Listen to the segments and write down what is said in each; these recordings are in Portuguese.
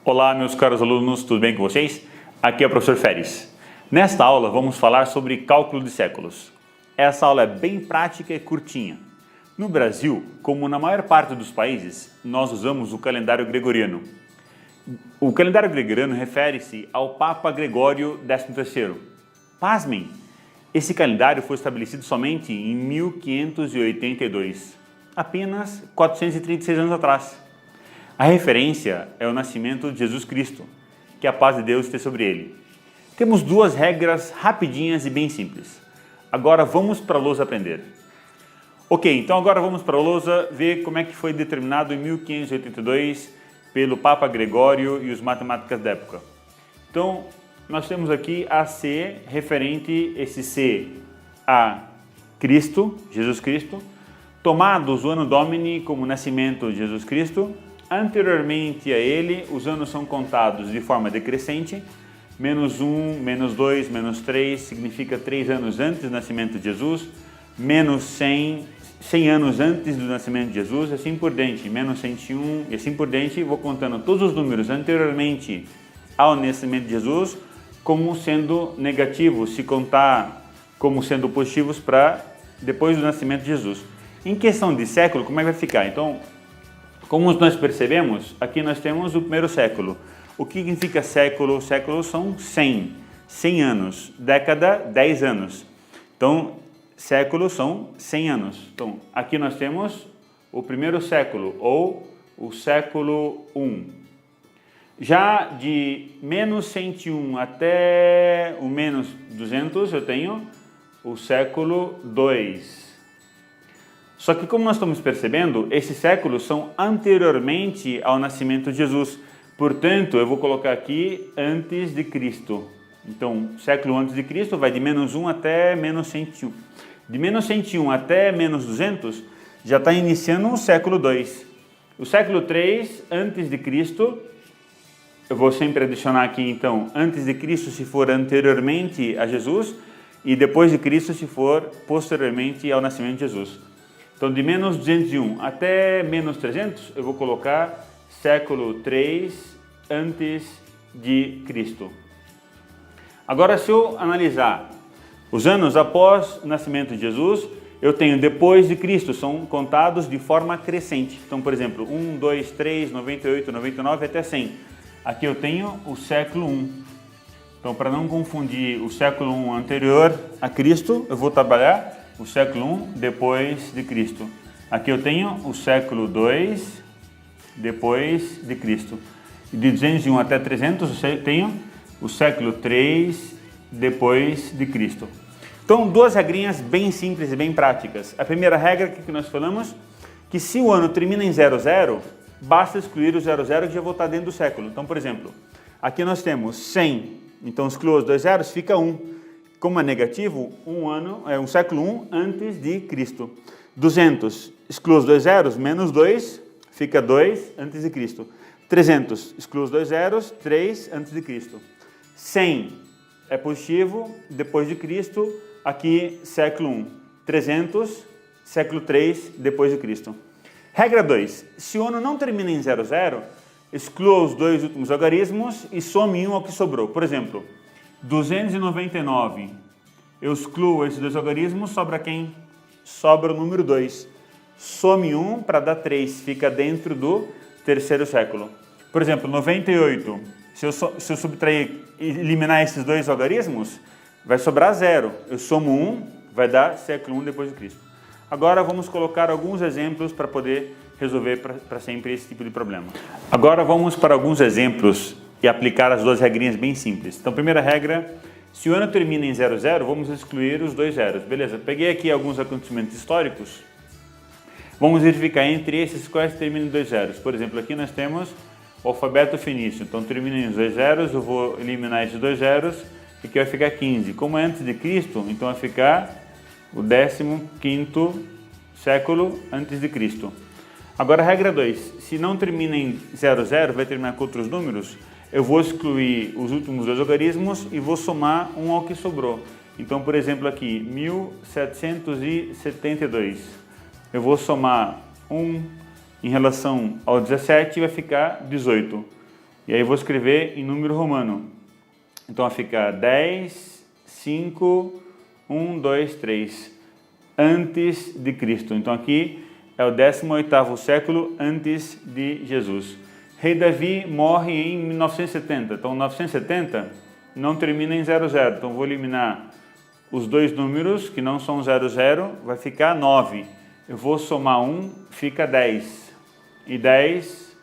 Olá, meus caros alunos, tudo bem com vocês? Aqui é o professor Feres. Nesta aula vamos falar sobre cálculo de séculos. Essa aula é bem prática e curtinha. No Brasil, como na maior parte dos países, nós usamos o calendário gregoriano. O calendário gregoriano refere-se ao Papa Gregório XIII. Pasmem! Esse calendário foi estabelecido somente em 1582, apenas 436 anos atrás. A referência é o nascimento de Jesus Cristo, que a paz de Deus esteja sobre ele. Temos duas regras rapidinhas e bem simples. Agora vamos para a lousa aprender. Ok, então agora vamos para a lousa ver como é que foi determinado em 1582 pelo Papa Gregório e os matemáticos da época. Então, nós temos aqui a C, referente esse C a Cristo, Jesus Cristo, tomados o ano Domini como nascimento de Jesus Cristo. Anteriormente a ele, os anos são contados de forma decrescente, menos 1, menos 2, menos 3, significa 3 anos antes do nascimento de Jesus, menos 100 anos antes do nascimento de Jesus, e assim por diante, menos 101, e assim por diante, vou contando todos os números anteriormente ao nascimento de Jesus, como sendo negativos, se contar como sendo positivos para depois do nascimento de Jesus. Em questão de século, como é que vai ficar? Então, como nós percebemos, aqui nós temos o primeiro século. O que significa século? Séculos são 100 anos. Década, 10 anos. Então, séculos são 100 anos. Então, aqui nós temos o primeiro século, ou o século I. Já de menos 101 até o menos 200, eu tenho o século II. Só que, como nós estamos percebendo, esses séculos são anteriormente ao nascimento de Jesus. Portanto, eu vou colocar aqui antes de Cristo. Então, século antes de Cristo vai de menos 1 até menos 101. De menos 101 até menos 200, já está iniciando o século II. O século III, antes de Cristo, eu vou sempre adicionar aqui, então, antes de Cristo se for anteriormente a Jesus, e depois de Cristo se for posteriormente ao nascimento de Jesus. Então, de menos 201 até menos 300, eu vou colocar século III antes de Cristo. Agora, se eu analisar os anos após o nascimento de Jesus, eu tenho depois de Cristo, são contados de forma crescente. Então, por exemplo, 1, 2, 3, 98, 99 até 100. Aqui eu tenho o século I. Então, para não confundir o século I anterior a Cristo, eu vou trabalhar o século I depois de Cristo. Aqui eu tenho o século II depois de Cristo. De 201 até 300 eu tenho o século III depois de Cristo. Então, duas regrinhas bem simples e bem práticas. A primeira regra que nós falamos, que se o ano termina em 00, basta excluir o 00 que já vou estar dentro do século. Então, por exemplo, aqui nós temos 100, então excluo os dois zeros, fica 1. Como é negativo, um século I antes de Cristo. 200, excluo os dois zeros, menos 2, fica 2 antes de Cristo. 300, excluo os dois zeros, 3 antes de Cristo. 100 é positivo, depois de Cristo, aqui século I. 300, século III, depois de Cristo. Regra 2, se o ano não termina em 00, exclua os dois últimos algarismos e some um ao que sobrou. Por exemplo, 299, eu excluo esses dois algarismos, sobra quem? Sobra o número 2. Some 1 para dar 3, fica dentro do terceiro século. Por exemplo, 98, se eu subtrair e eliminar esses dois algarismos, vai sobrar 0. Eu somo 1, vai dar século I depois de Cristo. Agora vamos colocar alguns exemplos para poder resolver para sempre esse tipo de problema. Agora vamos para alguns exemplos e aplicar as duas regrinhas bem simples. Então, primeira regra, se o ano termina em 00, vamos excluir os dois zeros. Beleza, peguei aqui alguns acontecimentos históricos. Vamos verificar entre esses quais terminam em dois zeros. Por exemplo, aqui nós temos o alfabeto fenício. Então, termina em dois zeros, eu vou eliminar esses dois zeros, e aqui vai ficar 15. Como é antes de Cristo, então vai ficar o 15º século antes de Cristo. Agora, regra 2. Se não termina em 00, vai terminar com outros números, eu vou excluir os últimos dois algarismos e vou somar um ao que sobrou. Então, por exemplo, aqui, 1772. Eu vou somar 1 em relação ao 17 e vai ficar 18. E aí eu vou escrever em número romano. Então vai ficar 10, 5, 1, 2, 3, antes de Cristo. Então aqui é o 18º século antes de Jesus. Rei Davi morre em 970. Então 970 não termina em 00. Então vou eliminar os dois números que não são 00, vai ficar 9. Eu vou somar 1, fica 10. E 10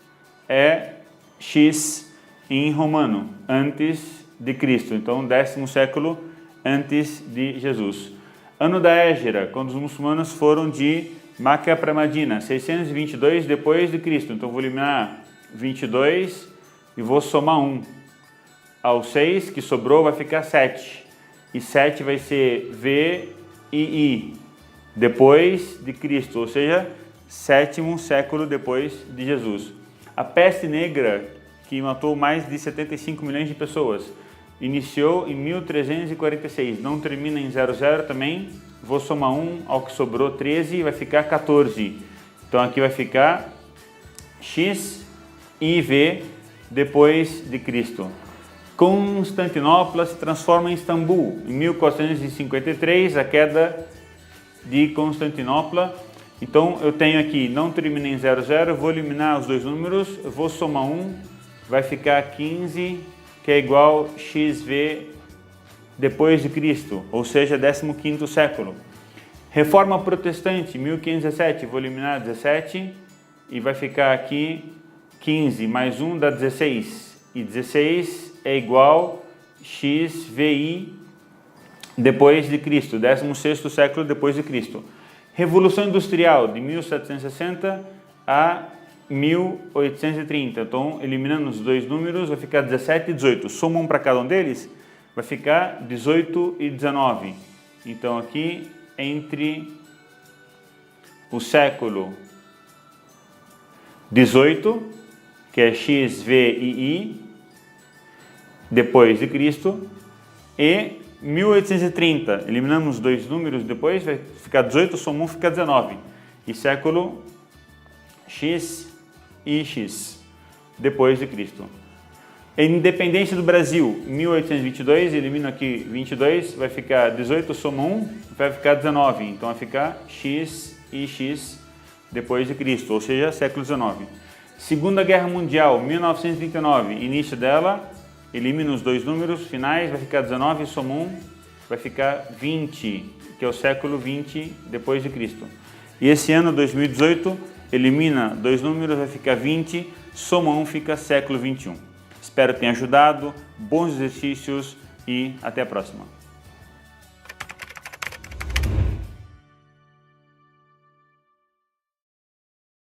é X em romano, antes de Cristo. Então 10º século antes de Jesus. Ano da Égira, quando os muçulmanos foram de Meca para Medina, 622 depois de Cristo. Então vou eliminar 22 e vou somar 1. Ao 6 que sobrou vai ficar 7. E 7 vai ser V e I, depois de Cristo, ou seja, 7º século depois de Jesus. A peste negra, que matou mais de 75 milhões de pessoas, iniciou em 1346, não termina em 00 também. Vou somar 1 ao que sobrou, 13, e vai ficar 14. Então aqui vai ficar X e V depois de Cristo. Constantinopla se transforma em Istambul. Em 1453, a queda de Constantinopla. Então eu tenho aqui, não termina em 00, vou eliminar os dois números, eu vou somar 1, vai ficar 15, que é igual XV depois de Cristo, ou seja, 15º século. Reforma Protestante, 1517, vou eliminar 17 e vai ficar aqui 15 mais 1 dá 16, e 16 é igual XVI depois de Cristo, 16º século depois de Cristo. Revolução Industrial, de 1760 a 1830. Então, eliminando os dois números, vai ficar 17 e 18. Soma um para cada um deles, vai ficar 18 e 19. Então, aqui, entre o século 18, que é XVI, depois de Cristo, e 1830, eliminamos dois números depois, vai ficar 18, soma 1, fica 19. E século X e X, depois de Cristo. Independência do Brasil, 1822, elimino aqui 22, vai ficar 18, soma 1, vai ficar 19. Então vai ficar X e X, depois de Cristo, ou seja, século 19. Segunda Guerra Mundial, 1939, início dela, elimina os dois números finais, vai ficar 19, soma 1, vai ficar 20, que é o século 20 depois de Cristo. E esse ano, 2018, elimina dois números, vai ficar 20, soma 1, fica século 21. Espero que tenha ajudado, bons exercícios e até a próxima.